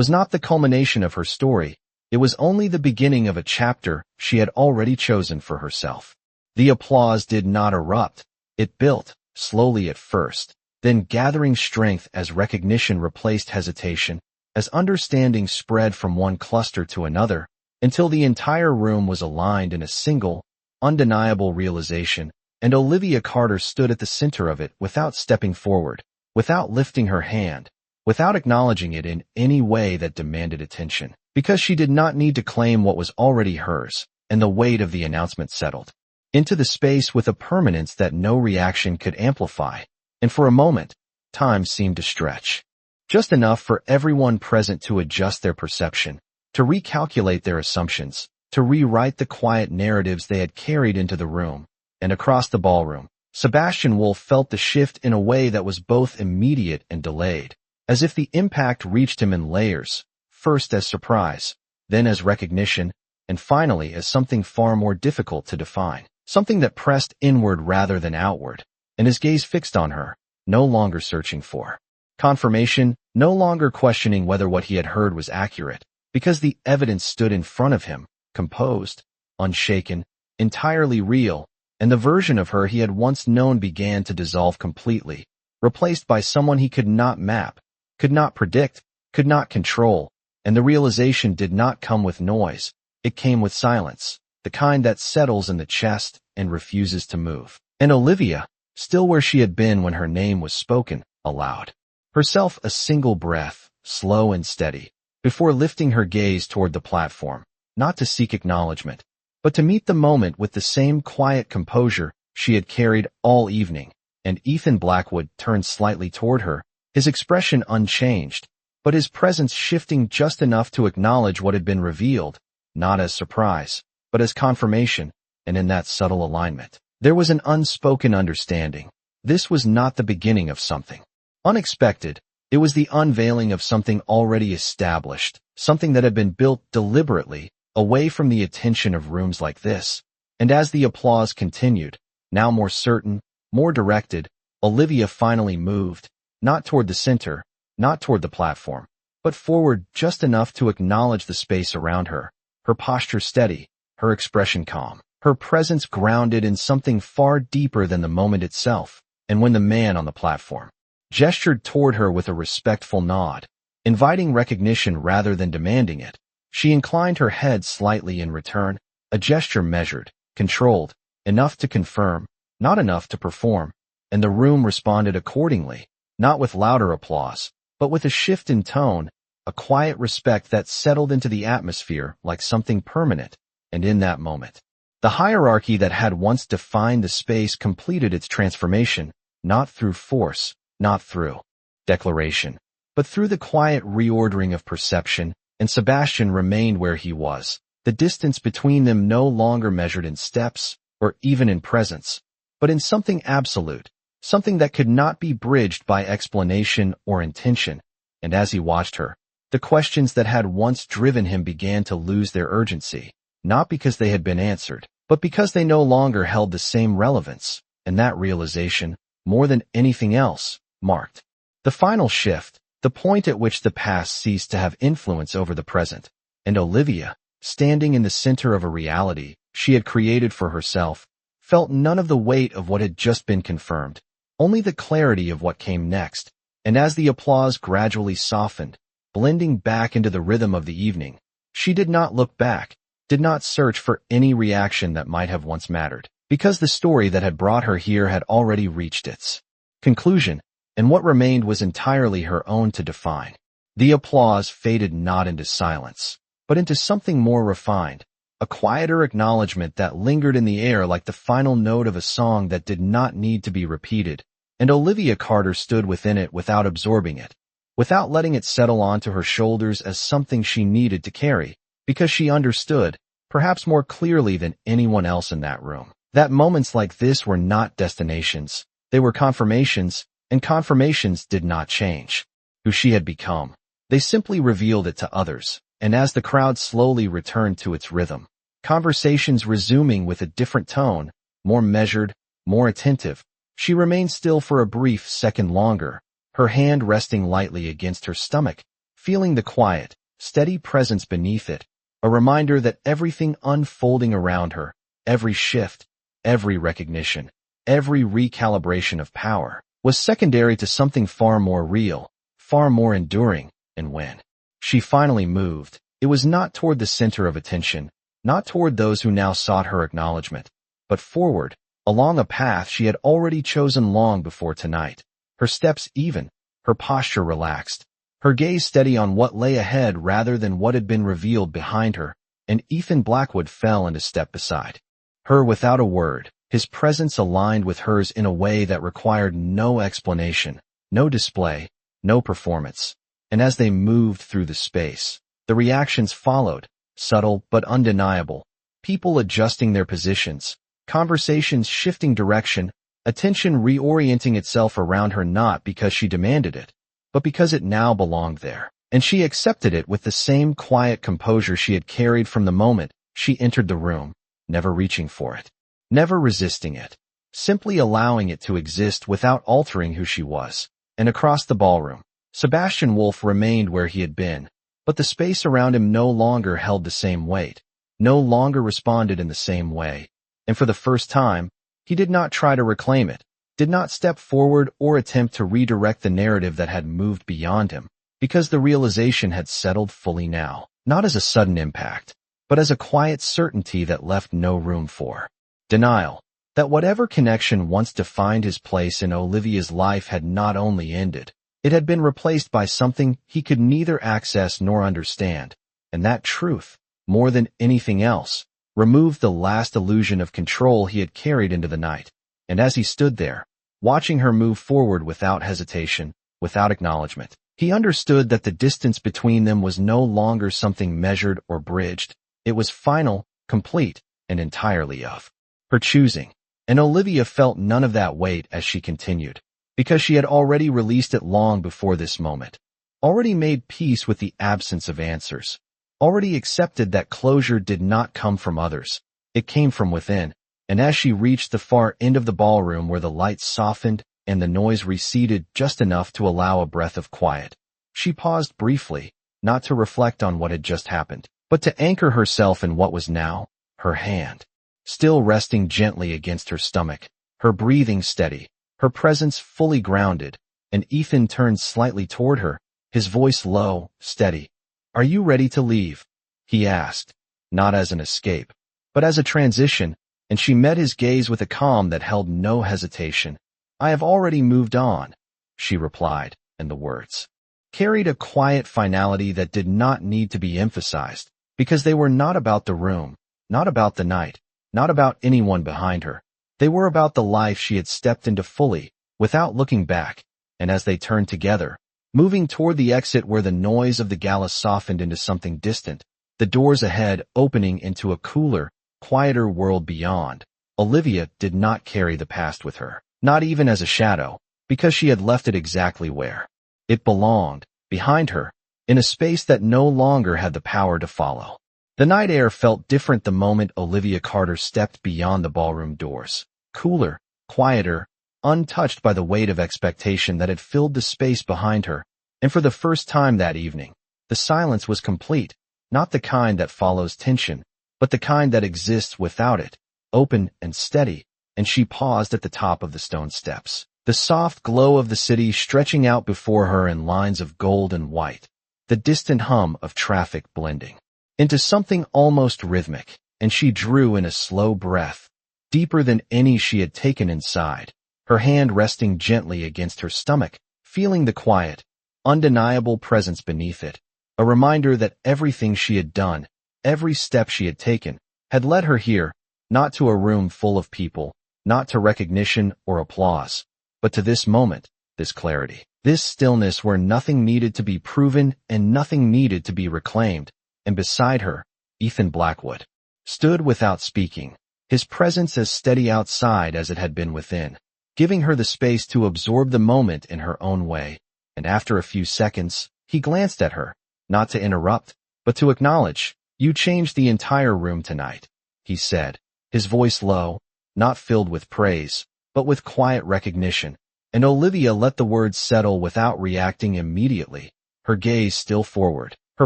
not the culmination of her story. It was only the beginning of a chapter she had already chosen for herself. The applause did not erupt. It built, slowly at first, then gathering strength as recognition replaced hesitation, as understanding spread from one cluster to another, until the entire room was aligned in a single, undeniable realization, and Olivia Carter stood at the center of it without stepping forward, without lifting her hand, without acknowledging it in any way that demanded attention, because she did not need to claim what was already hers, and the weight of the announcement settled into the space with a permanence that no reaction could amplify, and for a moment, time seemed to stretch. Just enough for everyone present to adjust their perception, to recalculate their assumptions, to rewrite the quiet narratives they had carried into the room, and across the ballroom, Sebastian Wolf felt the shift in a way that was both immediate and delayed, as if the impact reached him in layers, first as surprise, then as recognition, and finally as something far more difficult to define, something that pressed inward rather than outward, and his gaze fixed on her, no longer searching for confirmation, no longer questioning whether what he had heard was accurate, because the evidence stood in front of him, composed, unshaken, entirely real, and the version of her he had once known began to dissolve completely, replaced by someone he could not map, could not predict, could not control, and the realization did not come with noise. It came with silence, the kind that settles in the chest and refuses to move. And Olivia, still where she had been when her name was spoken, allowed herself a single breath, slow and steady, before lifting her gaze toward the platform, not to seek acknowledgement, but to meet the moment with the same quiet composure she had carried all evening. And Ethan Blackwood turned slightly toward her, his expression unchanged, but his presence shifting just enough to acknowledge what had been revealed, not as surprise, but as confirmation, and in that subtle alignment, there was an unspoken understanding. This was not the beginning of something unexpected. It was the unveiling of something already established, something that had been built deliberately, away from the attention of rooms like this. And as the applause continued, now more certain, more directed, Olivia finally moved, not toward the center, not toward the platform, but forward just enough to acknowledge the space around her, her posture steady, her expression calm, her presence grounded in something far deeper than the moment itself. And when the man on the platform gestured toward her with a respectful nod, inviting recognition rather than demanding it, she inclined her head slightly in return, a gesture measured, controlled, enough to confirm, not enough to perform, and the room responded accordingly, not with louder applause, but with a shift in tone, a quiet respect that settled into the atmosphere like something permanent. And in that moment, the hierarchy that had once defined the space completed its transformation, not through force, not through declaration, but through the quiet reordering of perception. And Sebastian remained where he was, the distance between them no longer measured in steps, or even in presence, but in something absolute, something that could not be bridged by explanation or intention. And as he watched her, the questions that had once driven him began to lose their urgency, not because they had been answered, but because they no longer held the same relevance. And that realization, more than anything else, marked the final shift, the point at which the past ceased to have influence over the present. And Olivia, standing in the center of a reality she had created for herself, felt none of the weight of what had just been confirmed, only the clarity of what came next. And as the applause gradually softened, blending back into the rhythm of the evening, she did not look back, did not search for any reaction that might have once mattered, because the story that had brought her here had already reached its conclusion, and what remained was entirely her own to define. The applause faded not into silence, but into something more refined, a quieter acknowledgement that lingered in the air like the final note of a song that did not need to be repeated. And Olivia Carter stood within it without absorbing it, without letting it settle onto her shoulders as something she needed to carry, because she understood, perhaps more clearly than anyone else in that room, that moments like this were not destinations, they were confirmations, and confirmations did not change who she had become, They simply revealed it to others, and as the crowd slowly returned to its rhythm, conversations resuming with a different tone, more measured, more attentive, she remained still for a brief second longer, her hand resting lightly against her stomach, feeling the quiet, steady presence beneath it, a reminder that everything unfolding around her, every shift, every recognition, every recalibration of power, was secondary to something far more real, far more enduring, and when she finally moved, it was not toward the center of attention, not toward those who now sought her acknowledgement, but forward, along a path she had already chosen long before tonight, her steps even, her posture relaxed, her gaze steady on what lay ahead rather than what had been revealed behind her, and Ethan Blackwood fell into step beside her without a word, his presence aligned with hers in a way that required no explanation, no display, no performance. And as they moved through the space, the reactions followed, subtle but undeniable, people adjusting their positions, conversations shifting direction, attention reorienting itself around her not because she demanded it, but because it now belonged there, and she accepted it with the same quiet composure she had carried from the moment she entered the room, never reaching for it, never resisting it, simply allowing it to exist without altering who she was. And across the ballroom, Sebastian Wolf remained where he had been, but the space around him no longer held the same weight, no longer responded in the same way, and for the first time, he did not try to reclaim it, did not step forward or attempt to redirect the narrative that had moved beyond him, because the realization had settled fully now, not as a sudden impact, but as a quiet certainty that left no room for denial, that whatever connection once defined his place in Olivia's life had not only ended, it had been replaced by something he could neither access nor understand, and that truth, more than anything else, removed the last illusion of control he had carried into the night. And as he stood there, watching her move forward without hesitation, without acknowledgement, he understood that the distance between them was no longer something measured or bridged. It was final, complete, and entirely of her choosing. And Olivia felt none of that weight as she continued, because she had already released it long before this moment, already made peace with the absence of answers, already accepted that closure did not come from others, it came from within. And as she reached the far end of the ballroom where the lights softened and the noise receded just enough to allow a breath of quiet, she paused briefly, not to reflect on what had just happened, but to anchor herself in what was now, her hand, still resting gently against her stomach, her breathing steady, her presence fully grounded, and Ethan turned slightly toward her, his voice low, steady. "Are you ready to leave?" he asked, not as an escape, but as a transition, and she met his gaze with a calm that held no hesitation. "I have already moved on," she replied, and the words carried a quiet finality that did not need to be emphasized, because they were not about the room, not about the night, not about anyone behind her. They were about the life she had stepped into fully, without looking back, and as they turned together, moving toward the exit where the noise of the gala softened into something distant, the doors ahead opening into a cooler, quieter world beyond, Olivia did not carry the past with her, not even as a shadow, because she had left it exactly where it belonged, behind her, in a space that no longer had the power to follow. The night air felt different the moment Olivia Carter stepped beyond the ballroom doors, cooler, quieter, untouched by the weight of expectation that had filled the space behind her, and for the first time that evening, the silence was complete, not the kind that follows tension, but the kind that exists without it, open and steady, and she paused at the top of the stone steps, the soft glow of the city stretching out before her in lines of gold and white, the distant hum of traffic blending into something almost rhythmic, and she drew in a slow breath, deeper than any she had taken inside, her hand resting gently against her stomach, feeling the quiet, undeniable presence beneath it, a reminder that everything she had done, every step she had taken, had led her here, not to a room full of people, not to recognition or applause, but to this moment, this clarity, this stillness where nothing needed to be proven and nothing needed to be reclaimed. And beside her, Ethan Blackwood stood without speaking, his presence as steady outside as it had been within, giving her the space to absorb the moment in her own way. And after a few seconds, He glanced at her, not to interrupt, but to acknowledge. "You changed the entire room tonight," he said, his voice low, not filled with praise, but with quiet recognition. And Olivia let the words settle without reacting immediately, her gaze still forward, her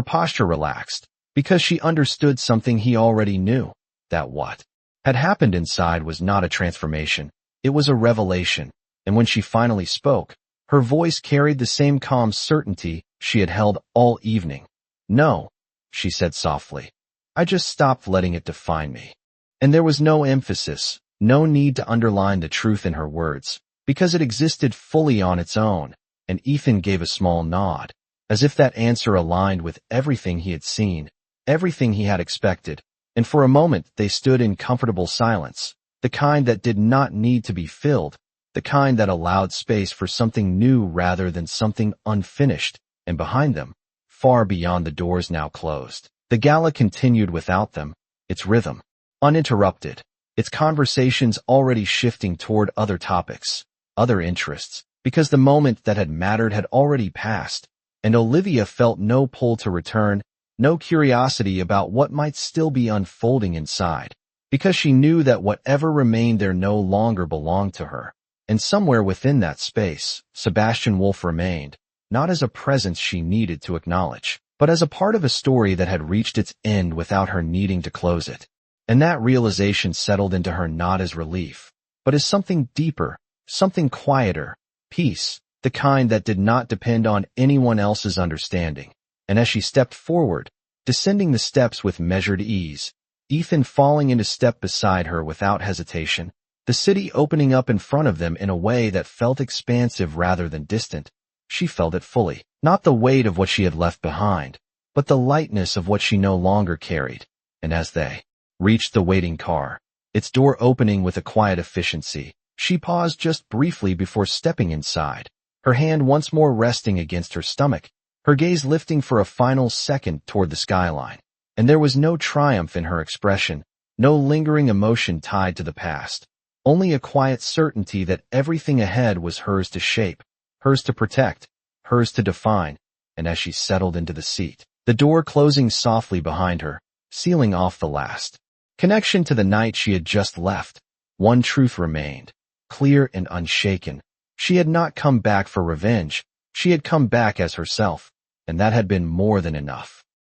posture relaxed, because she understood something he already knew, that what had happened inside was not a transformation, it was a revelation. And when she finally spoke, her voice carried the same calm certainty she had held all evening. "No," she said softly. "I just stopped letting it define me." And there was no emphasis, no need to underline the truth in her words, because it existed fully on its own, and Ethan gave a small nod, as if that answer aligned with everything he had seen, everything he had expected, and for a moment they stood in comfortable silence, the kind that did not need to be filled, the kind that allowed space for something new rather than something unfinished. And behind them, far beyond the doors now closed, the gala continued without them, its rhythm uninterrupted, its conversations already shifting toward other topics, other interests, because the moment that had mattered had already passed, and Olivia felt no pull to return, no curiosity about what might still be unfolding inside, because she knew that whatever remained there no longer belonged to her. And somewhere within that space, Sebastian Wolf remained, not as a presence she needed to acknowledge, but as a part of a story that had reached its end without her needing to close it. And that realization settled into her not as relief, but as something deeper, something quieter, peace, the kind that did not depend on anyone else's understanding. And as she stepped forward, descending the steps with measured ease, Ethan falling into step beside her without hesitation, the city opening up in front of them in a way that felt expansive rather than distant, she felt it fully, not the weight of what she had left behind, but the lightness of what she no longer carried. And as they reached the waiting car, its door opening with a quiet efficiency, she paused just briefly before stepping inside, her hand once more resting against her stomach, her gaze lifting for a final second toward the skyline. And there was no triumph in her expression, no lingering emotion tied to the past, only a quiet certainty that everything ahead was hers to shape, hers to protect, hers to define. And as she settled into the seat, the door closing softly behind her, sealing off the last connection to the night she had just left, one truth remained, clear and unshaken. She had not come back for revenge, she had come back as herself, and that had been more than enough.